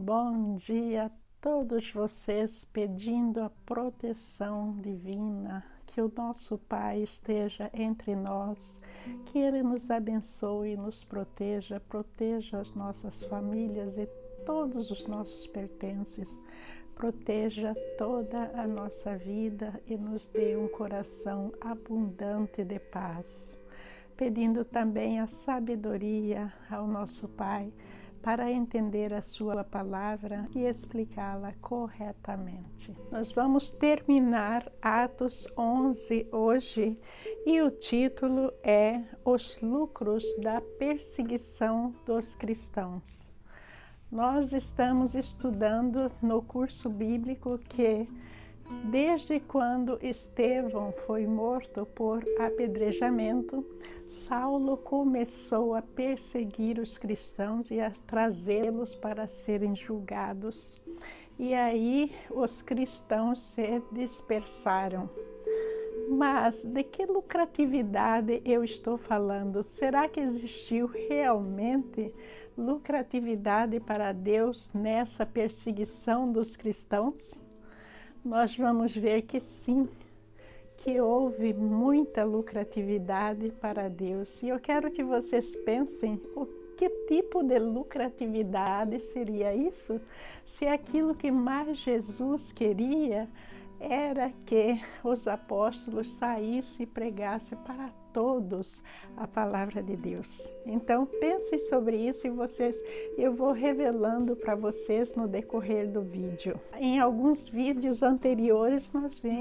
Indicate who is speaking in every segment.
Speaker 1: Bom dia a todos vocês, pedindo a proteção divina, que o nosso Pai esteja entre nós, que Ele nos abençoe, nos proteja as nossas famílias e todos os nossos pertences, proteja toda a nossa vida e nos dê um coração abundante de paz. Pedindo também a sabedoria ao nosso Pai, para entender a sua palavra e explicá-la corretamente. Nós vamos terminar Atos 11 hoje e o título é Os lucros da perseguição dos cristãos. Nós estamos estudando no curso bíblico que desde quando Estevão foi morto por apedrejamento, Saulo começou a perseguir os cristãos e a trazê-los para serem julgados. E aí os cristãos se dispersaram. Mas de que lucratividade eu estou falando? Será que existiu realmente lucratividade para Deus nessa perseguição dos cristãos? Nós vamos ver que sim, que houve muita lucratividade para Deus. E eu quero que vocês pensem o que tipo de lucratividade seria isso? Se aquilo que mais Jesus queria era que os apóstolos saíssem e pregassem para todos a palavra de Deus. Então pensem sobre isso e eu vou revelando para vocês no decorrer do vídeo. Em alguns vídeos anteriores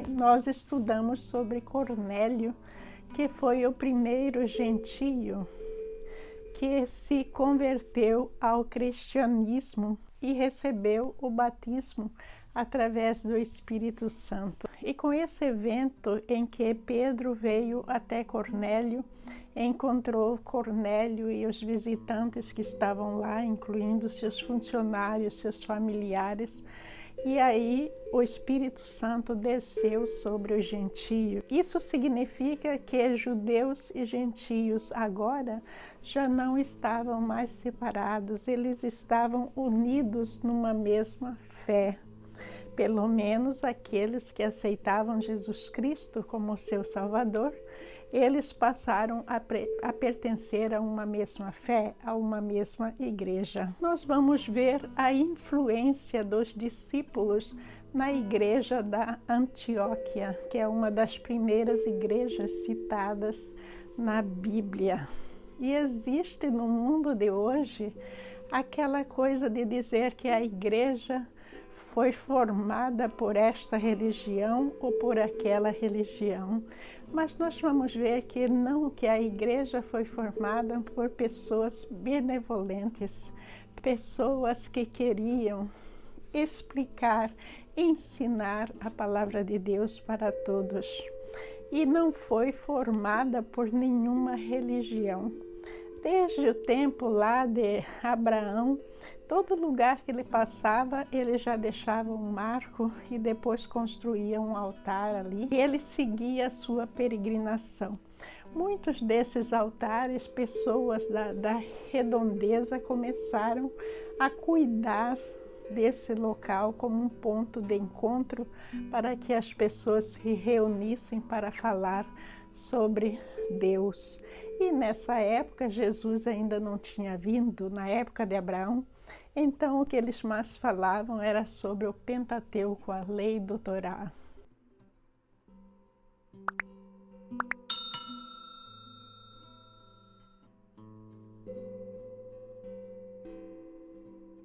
Speaker 1: nós estudamos sobre Cornélio, que foi o primeiro gentio que se converteu ao cristianismo e recebeu o batismo através do Espírito Santo. E com esse evento em que Pedro veio até Cornélio, encontrou Cornélio e os visitantes que estavam lá, incluindo seus funcionários, seus familiares, e aí o Espírito Santo desceu sobre os gentios. Isso significa que judeus e gentios agora já não estavam mais separados, eles estavam unidos numa mesma fé. Pelo menos aqueles que aceitavam Jesus Cristo como seu Salvador, eles passaram a pertencer a uma mesma fé, a uma mesma igreja. Nós vamos ver a influência dos discípulos na igreja da Antioquia, que é uma das primeiras igrejas citadas na Bíblia. E existe no mundo de hoje aquela coisa de dizer que a igreja foi formada por esta religião ou por aquela religião. Mas nós vamos ver que não, que a igreja foi formada por pessoas benevolentes, pessoas que queriam explicar, ensinar a palavra de Deus para todos. E não foi formada por nenhuma religião. Desde o tempo lá de Abraão, todo lugar que ele passava, ele já deixava um marco e depois construía um altar ali. E ele seguia a sua peregrinação. Muitos desses altares, pessoas da redondeza começaram a cuidar desse local como um ponto de encontro para que as pessoas se reunissem para falar sobre Deus. E nessa época Jesus ainda não tinha vindo, na época de Abraão, então o que eles mais falavam era sobre o Pentateuco, a lei do Torá.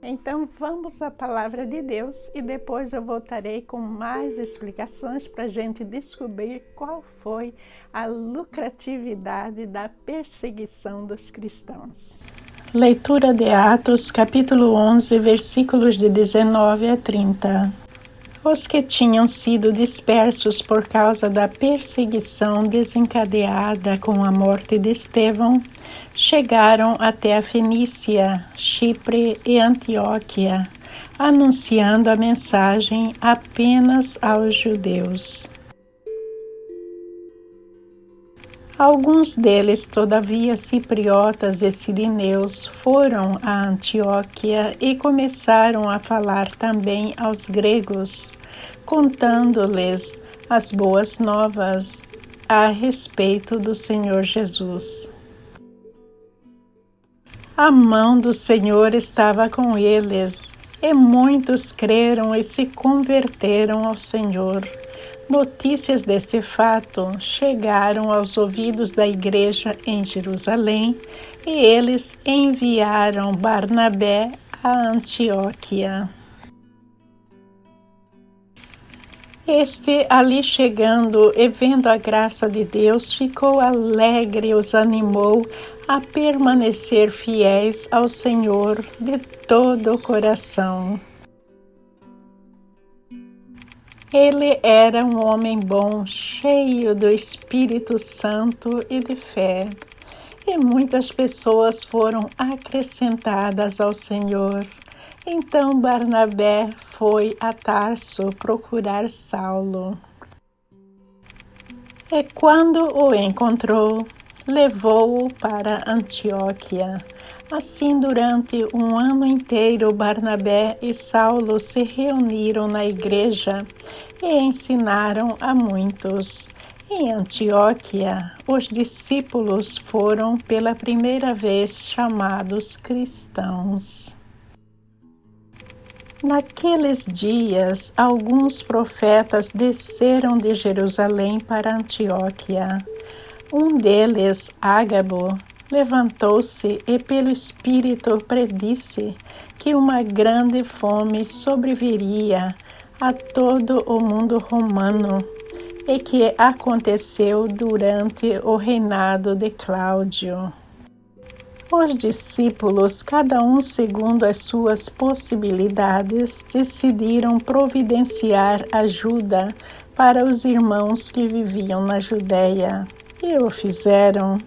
Speaker 1: Então vamos à palavra de Deus e depois eu voltarei com mais explicações para a gente descobrir qual foi a lucratividade da perseguição dos cristãos. Leitura de Atos, capítulo 11, versículos de 19 a 30. Os que tinham sido dispersos por causa da perseguição desencadeada com a morte de Estevão chegaram até a Fenícia, Chipre e Antioquia, anunciando a mensagem apenas aos judeus. Alguns deles, todavia, cipriotas e sirineus, foram a Antioquia e começaram a falar também aos gregos, contando-lhes as boas novas a respeito do Senhor Jesus. A mão do Senhor estava com eles, e muitos creram e se converteram ao Senhor. Notícias deste fato chegaram aos ouvidos da igreja em Jerusalém, e eles enviaram Barnabé a Antioquia. Este, ali chegando e vendo a graça de Deus, ficou alegre e os animou a permanecer fiéis ao Senhor de todo o coração. Ele era um homem bom, cheio do Espírito Santo e de fé, e muitas pessoas foram acrescentadas ao Senhor. Então Barnabé foi a Tarso procurar Saulo. E quando o encontrou, levou-o para Antioquia. Assim, durante um ano inteiro, Barnabé e Saulo se reuniram na igreja e ensinaram a muitos. Em Antioquia, os discípulos foram pela primeira vez chamados cristãos. Naqueles dias, alguns profetas desceram de Jerusalém para Antioquia. Um deles, Ágabo, levantou-se e pelo Espírito predisse que uma grande fome sobreviria a todo o mundo romano e que aconteceu durante o reinado de Cláudio. Os discípulos, cada um segundo as suas possibilidades, decidiram providenciar ajuda para os irmãos que viviam na Judéia. E o fizeram,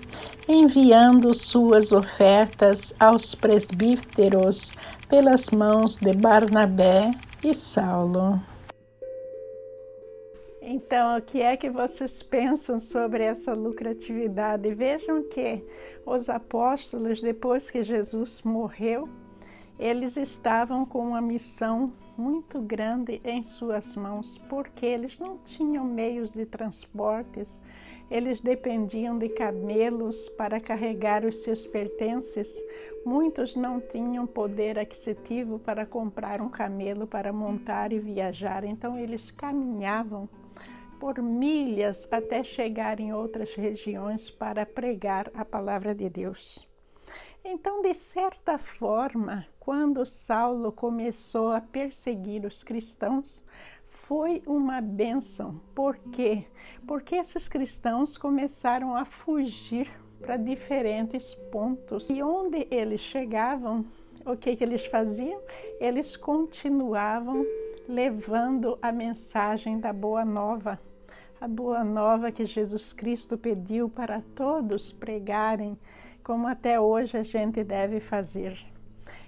Speaker 1: enviando suas ofertas aos presbíteros pelas mãos de Barnabé e Saulo. Então, o que é que vocês pensam sobre essa lucratividade? Vejam que os apóstolos, depois que Jesus morreu, eles estavam com uma missão muito grande em suas mãos, porque eles não tinham meios de transportes, eles dependiam de camelos para carregar os seus pertences. Muitos não tinham poder aquisitivo para comprar um camelo para montar e viajar, então eles caminhavam por milhas até chegar em outras regiões para pregar a palavra de Deus. Então, de certa forma, quando Saulo começou a perseguir os cristãos, foi uma bênção. Por quê? Porque esses cristãos começaram a fugir para diferentes pontos. E onde eles chegavam, o que eles faziam? Eles continuavam levando a mensagem da Boa Nova. A Boa Nova que Jesus Cristo pediu para todos pregarem, como até hoje a gente deve fazer.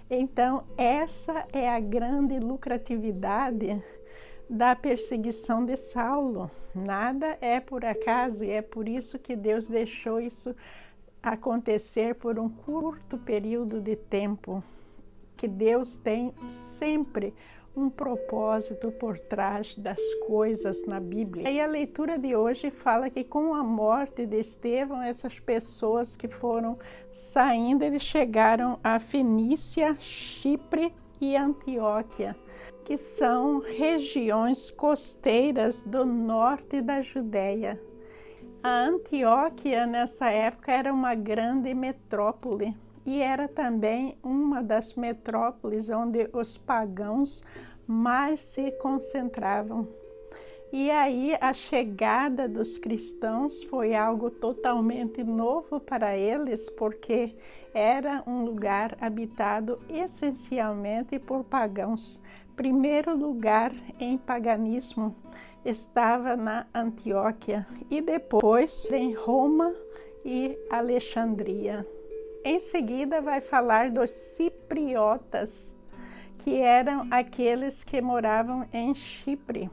Speaker 1: Então, essa é a grande lucratividade da perseguição de Saulo. Nada é por acaso, e é por isso que Deus deixou isso acontecer por um curto período de tempo, que Deus tem sempre um propósito por trás das coisas na Bíblia. E a leitura de hoje fala que com a morte de Estevão, essas pessoas que foram saindo, eles chegaram a Fenícia, Chipre e Antioquia, que são regiões costeiras do norte da Judéia. A Antioquia, nessa época, era uma grande metrópole e era também uma das metrópoles onde os pagãos mais se concentravam. E aí a chegada dos cristãos foi algo totalmente novo para eles, porque era um lugar habitado essencialmente por pagãos. Primeiro lugar em paganismo estava na Antioquia e depois em Roma e Alexandria. Em seguida vai falar dos cipriotas, que eram aqueles que moravam em Chipre.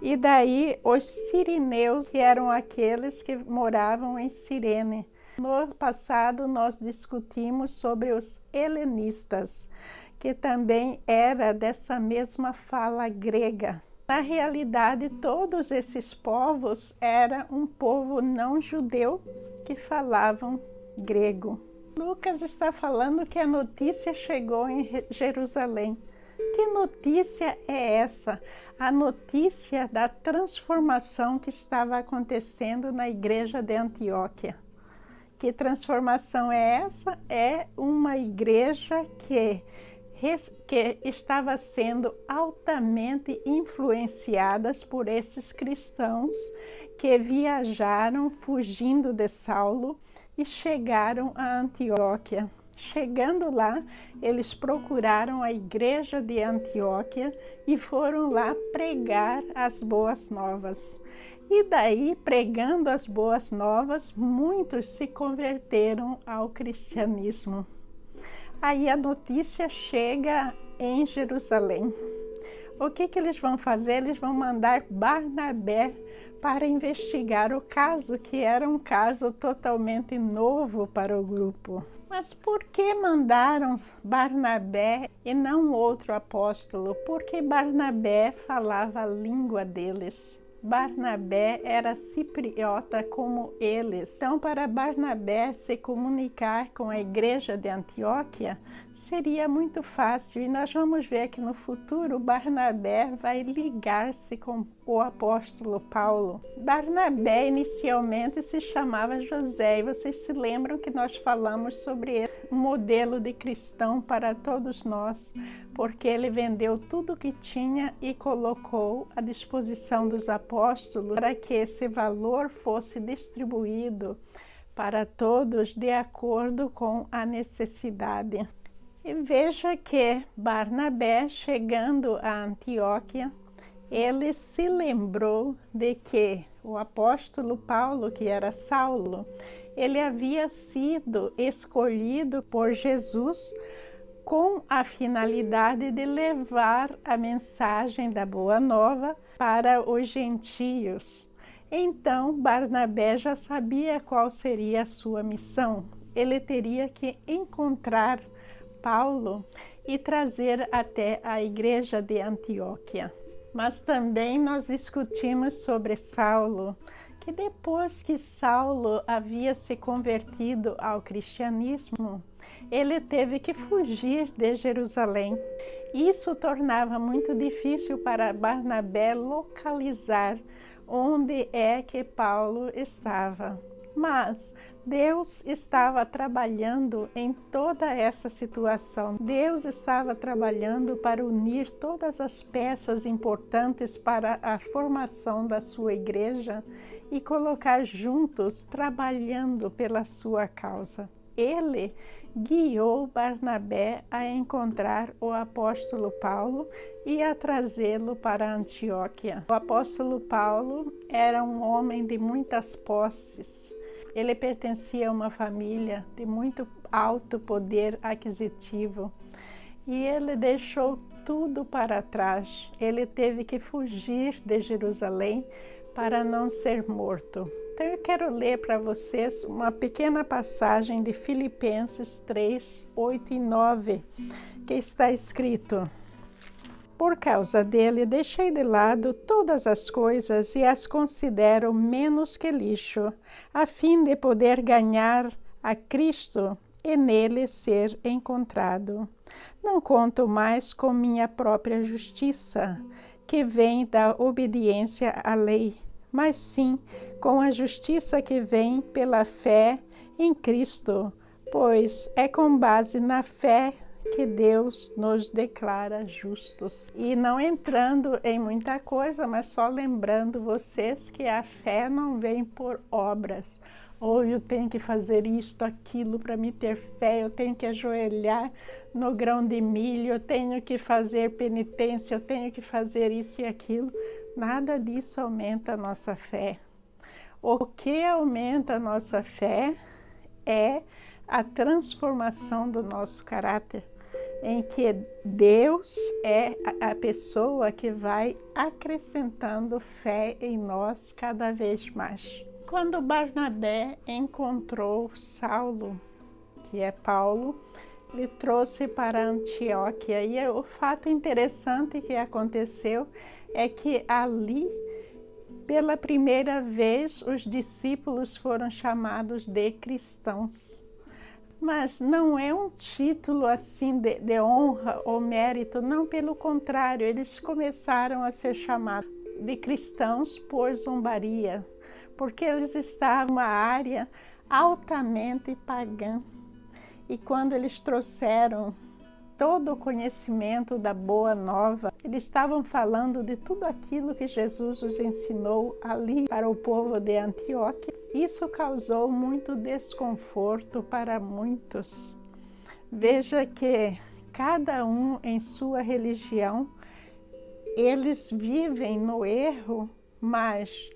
Speaker 1: E daí os sirineus, que eram aqueles que moravam em Cirene. No passado nós discutimos sobre os helenistas, que também era dessa mesma fala grega. Na realidade, todos esses povos eram um povo não judeu que falavam grego. Lucas está falando que a notícia chegou em Jerusalém. Que notícia é essa? A notícia da transformação que estava acontecendo na igreja de Antioquia. Que transformação é essa? É uma igreja que estava sendo altamente influenciadas por esses cristãos que viajaram fugindo de Saulo e chegaram a Antioquia. Chegando lá, eles procuraram a igreja de Antioquia e foram lá pregar as boas novas. E daí, pregando as boas novas, muitos se converteram ao cristianismo. Aí a notícia chega em Jerusalém. O que eles vão fazer? Eles vão mandar Barnabé para investigar o caso, que era um caso totalmente novo para o grupo. Mas por que mandaram Barnabé e não outro apóstolo? Porque Barnabé falava a língua deles. Barnabé era cipriota como eles. Então, para Barnabé se comunicar com a igreja de Antioquia, seria muito fácil. E nós vamos ver que no futuro Barnabé vai ligar-se com o apóstolo Paulo. Barnabé inicialmente se chamava José, e vocês se lembram que nós falamos sobre ele, um modelo de cristão para todos nós, porque ele vendeu tudo que tinha e colocou à disposição dos apóstolos para que esse valor fosse distribuído para todos de acordo com a necessidade. E veja que Barnabé, chegando a Antioquia, ele se lembrou de que o apóstolo Paulo, que era Saulo, ele havia sido escolhido por Jesus com a finalidade de levar a mensagem da Boa Nova para os gentios. Então, Barnabé já sabia qual seria a sua missão. Ele teria que encontrar Paulo e trazer até a igreja de Antioquia. Mas também nós discutimos sobre Saulo, que depois que Saulo havia se convertido ao cristianismo, ele teve que fugir de Jerusalém. Isso tornava muito difícil para Barnabé localizar onde é que Paulo estava. Mas Deus estava trabalhando em toda essa situação. Deus estava trabalhando para unir todas as peças importantes para a formação da sua igreja e colocar juntos, trabalhando pela sua causa. Ele guiou Barnabé a encontrar o apóstolo Paulo e a trazê-lo para Antioquia. O apóstolo Paulo era um homem de muitas posses. Ele pertencia a uma família de muito alto poder aquisitivo e ele deixou tudo para trás. Ele teve que fugir de Jerusalém para não ser morto. Então eu quero ler para vocês uma pequena passagem de Filipenses 3, 8 e 9, que está escrito: Por causa dele, deixei de lado todas as coisas e as considero menos que lixo, a fim de poder ganhar a Cristo e nele ser encontrado. Não conto mais com minha própria justiça, que vem da obediência à lei, mas sim com a justiça que vem pela fé em Cristo, pois é com base na fé que Deus nos declara justos. E não entrando em muita coisa, mas só lembrando vocês que a fé não vem por obras. Ou eu tenho que fazer isto, aquilo para me ter fé, eu tenho que ajoelhar no grão de milho, eu tenho que fazer penitência, eu tenho que fazer isso e aquilo. Nada disso aumenta a nossa fé. O que aumenta a nossa fé é a transformação do nosso caráter. em que Deus é a pessoa que vai acrescentando fé em nós cada vez mais. Quando Barnabé encontrou Saulo, que é Paulo, ele trouxe para Antioquia. E o fato interessante que aconteceu é que ali, pela primeira vez, os discípulos foram chamados de cristãos. Mas não é um título assim de honra ou mérito, não, pelo contrário, eles começaram a ser chamados de cristãos por zombaria, porque eles estavam numa área altamente pagã. E quando eles trouxeram todo o conhecimento da Boa Nova, eles estavam falando de tudo aquilo que Jesus os ensinou ali para o povo de Antioquia. Isso causou muito desconforto para muitos. Veja que cada um em sua religião, eles vivem no erro, mas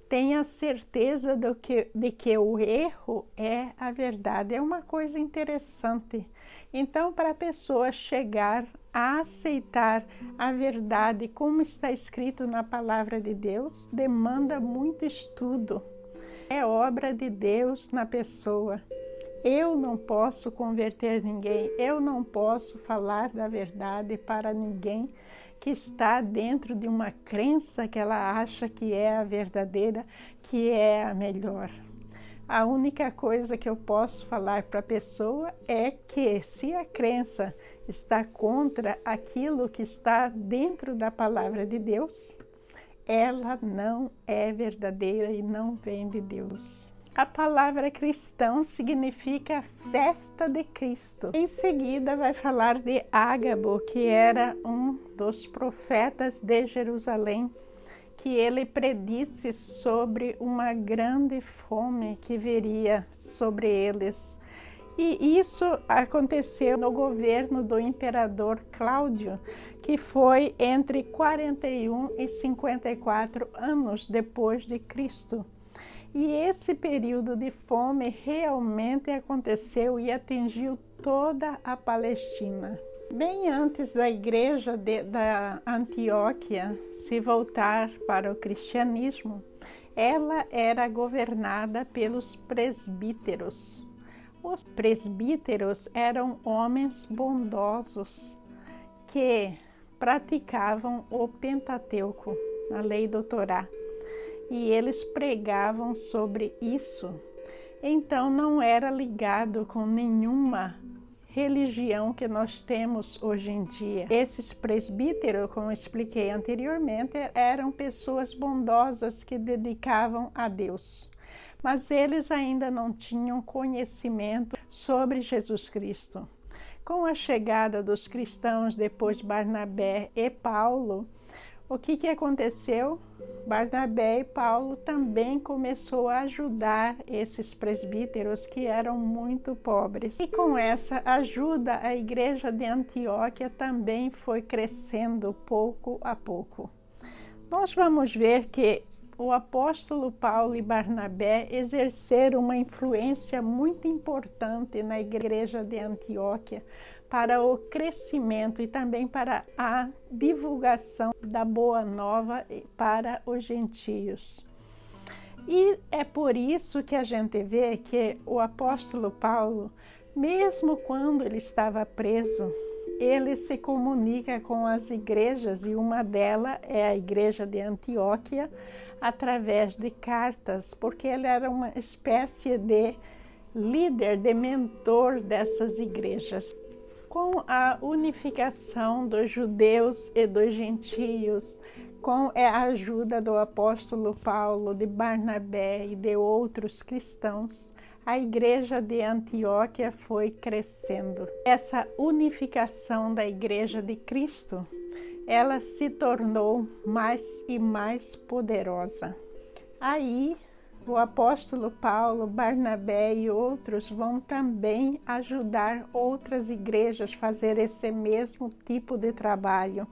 Speaker 1: tenha certeza de que o erro é a verdade. É uma coisa interessante. Então, para a pessoa chegar a aceitar a verdade, como está escrito na palavra de Deus, demanda muito estudo. É obra de Deus na pessoa. Eu não posso converter ninguém, eu não posso falar da verdade para ninguém que está dentro de uma crença que ela acha que é a verdadeira, que é a melhor. A única coisa que eu posso falar para a pessoa é que, se a crença está contra aquilo que está dentro da palavra de Deus, ela não é verdadeira e não vem de Deus. A palavra cristão significa festa de Cristo. Em seguida vai falar de Ágabo, que era um dos profetas de Jerusalém, que ele predisse sobre uma grande fome que viria sobre eles. E isso aconteceu no governo do imperador Cláudio, que foi entre 41 e 54 anos depois de Cristo. E esse período de fome realmente aconteceu e atingiu toda a Palestina. Bem antes da igreja da Antioquia se voltar para o cristianismo, ela era governada pelos presbíteros. Os presbíteros eram homens bondosos que praticavam o Pentateuco, a lei do Torá. E eles pregavam sobre isso. Então não era ligado com nenhuma religião que nós temos hoje em dia. Esses presbíteros, como eu expliquei anteriormente, eram pessoas bondosas que dedicavam a Deus. Mas eles ainda não tinham conhecimento sobre Jesus Cristo. Com a chegada dos cristãos, depois Barnabé e Paulo, o que aconteceu? Barnabé e Paulo também começou a ajudar esses presbíteros que eram muito pobres. E com essa ajuda, a igreja de Antioquia também foi crescendo pouco a pouco. Nós vamos ver que o apóstolo Paulo e Barnabé exerceram uma influência muito importante na igreja de Antioquia para o crescimento e também para a divulgação da Boa Nova para os gentios. E é por isso que a gente vê que o apóstolo Paulo, mesmo quando ele estava preso, ele se comunica com as igrejas, e uma delas é a igreja de Antioquia, através de cartas, porque ele era uma espécie de líder, de mentor dessas igrejas. Com a unificação dos judeus e dos gentios, com a ajuda do apóstolo Paulo, de Barnabé e de outros cristãos, a igreja de Antioquia foi crescendo. Essa unificação da igreja de Cristo, ela se tornou mais e mais poderosa. Aí, o apóstolo Paulo, Barnabé e outros vão também ajudar outras igrejas a fazer esse mesmo tipo de trabalho.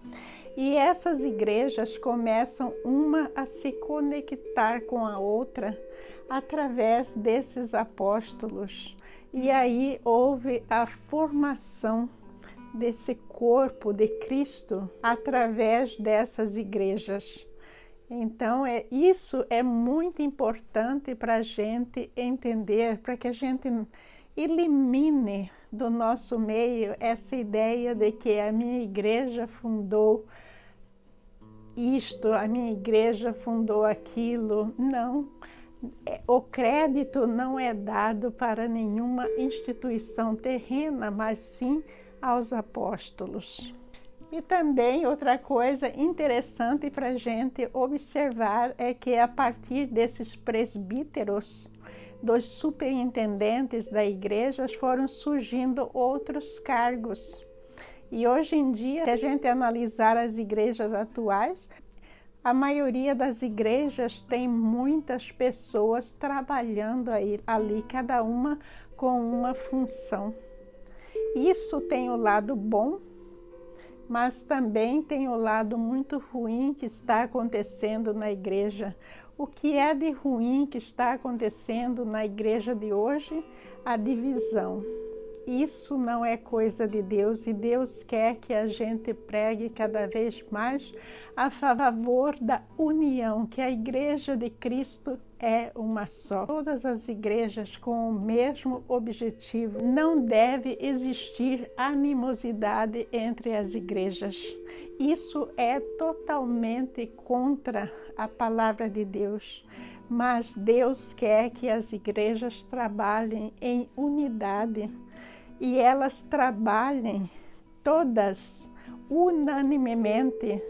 Speaker 1: E essas igrejas começam uma a se conectar com a outra através desses apóstolos. E aí houve a formação desse corpo de Cristo através dessas igrejas. Então, isso é muito importante para a gente entender, para que a gente elimine do nosso meio essa ideia de que a minha igreja fundou isto, a minha igreja fundou aquilo. Não, o crédito não é dado para nenhuma instituição terrena, mas sim aos apóstolos. E também outra coisa interessante para a gente observar é que a partir desses presbíteros, dos superintendentes da igreja, foram surgindo outros cargos. E hoje em dia, se a gente analisar as igrejas atuais, a maioria das igrejas tem muitas pessoas trabalhando ali, cada uma com uma função. Isso tem o lado bom, mas também tem o lado muito ruim que está acontecendo na igreja. O que é de ruim que está acontecendo na igreja de hoje? A divisão. Isso não é coisa de Deus, e Deus quer que a gente pregue cada vez mais a favor da união, que a igreja de Cristo é uma só. Todas as igrejas com o mesmo objetivo. Não deve existir animosidade entre as igrejas. Isso é totalmente contra a palavra de Deus. Mas Deus quer que as igrejas trabalhem em unidade. E elas trabalhem todas unanimemente,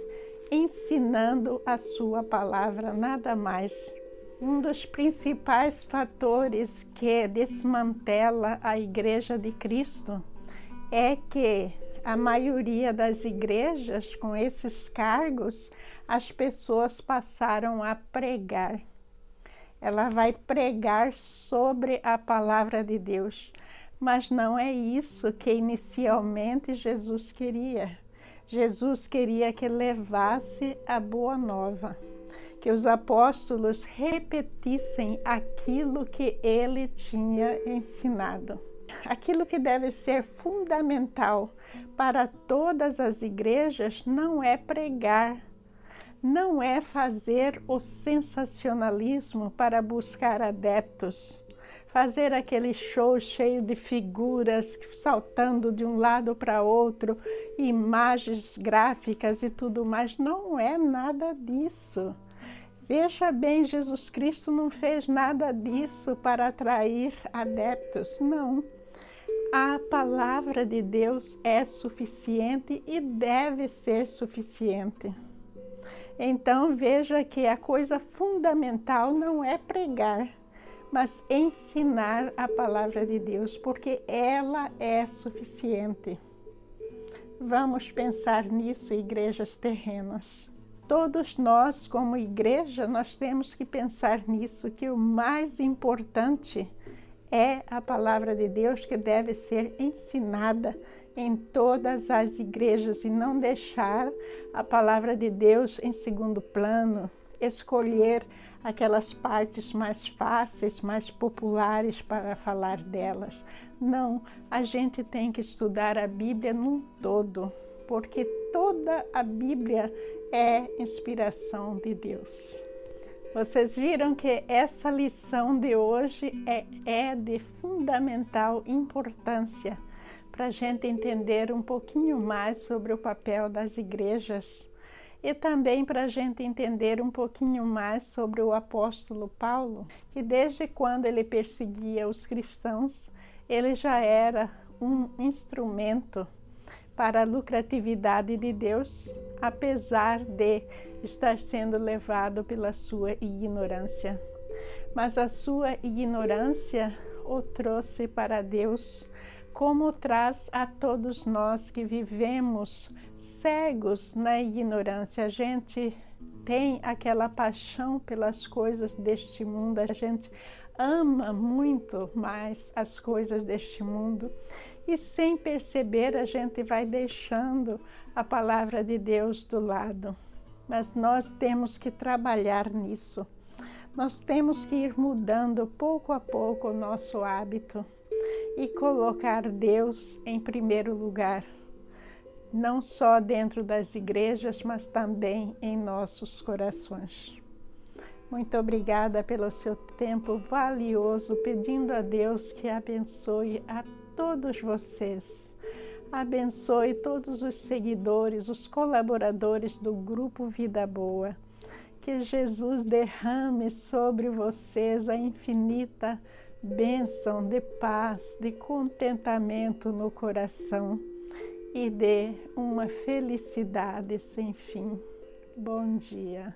Speaker 1: ensinando a sua palavra, nada mais. Um dos principais fatores que desmantela a Igreja de Cristo é que a maioria das igrejas, com esses cargos, as pessoas passaram a pregar. Ela vai pregar sobre a palavra de Deus. Mas não é isso que inicialmente Jesus queria. Jesus queria que levasse a boa nova, que os apóstolos repetissem aquilo que ele tinha ensinado. Aquilo que deve ser fundamental para todas as igrejas não é pregar, não é fazer o sensacionalismo para buscar adeptos, fazer aquele show cheio de figuras saltando de um lado para outro, imagens gráficas e tudo mais. Não é nada disso. Veja bem, Jesus Cristo não fez nada disso para atrair adeptos, não. A palavra de Deus é suficiente e deve ser suficiente. Então veja que a coisa fundamental não é pregar, mas ensinar a palavra de Deus, porque ela é suficiente. Vamos pensar nisso, igrejas terrenas. Todos nós, como igreja, nós temos que pensar nisso, que o mais importante é a palavra de Deus, que deve ser ensinada em todas as igrejas e não deixar a palavra de Deus em segundo plano, escolher aquelas partes mais fáceis, mais populares para falar delas. Não, a gente tem que estudar a Bíblia num todo, porque toda a Bíblia é inspiração de Deus. Vocês viram que essa lição de hoje é de fundamental importância para a gente entender um pouquinho mais sobre o papel das igrejas e também para a gente entender um pouquinho mais sobre o apóstolo Paulo, que desde quando ele perseguia os cristãos, ele já era um instrumento para a lucratividade de Deus, apesar de estar sendo levado pela sua ignorância. Mas a sua ignorância o trouxe para Deus, como traz a todos nós que vivemos cegos na ignorância. A gente tem aquela paixão pelas coisas deste mundo, a gente ama muito mais as coisas deste mundo e sem perceber a gente vai deixando a palavra de Deus do lado. Mas nós temos que trabalhar nisso. Nós temos que ir mudando pouco a pouco o nosso hábito e colocar Deus em primeiro lugar. não só dentro das igrejas, mas também em nossos corações. Muito obrigada pelo seu tempo valioso, pedindo a Deus que abençoe a todos vocês. Abençoe todos os seguidores, os colaboradores do Grupo Vida Boa. Que Jesus derrame sobre vocês a infinita bênção de paz, de contentamento no coração e de uma felicidade sem fim. Bom dia.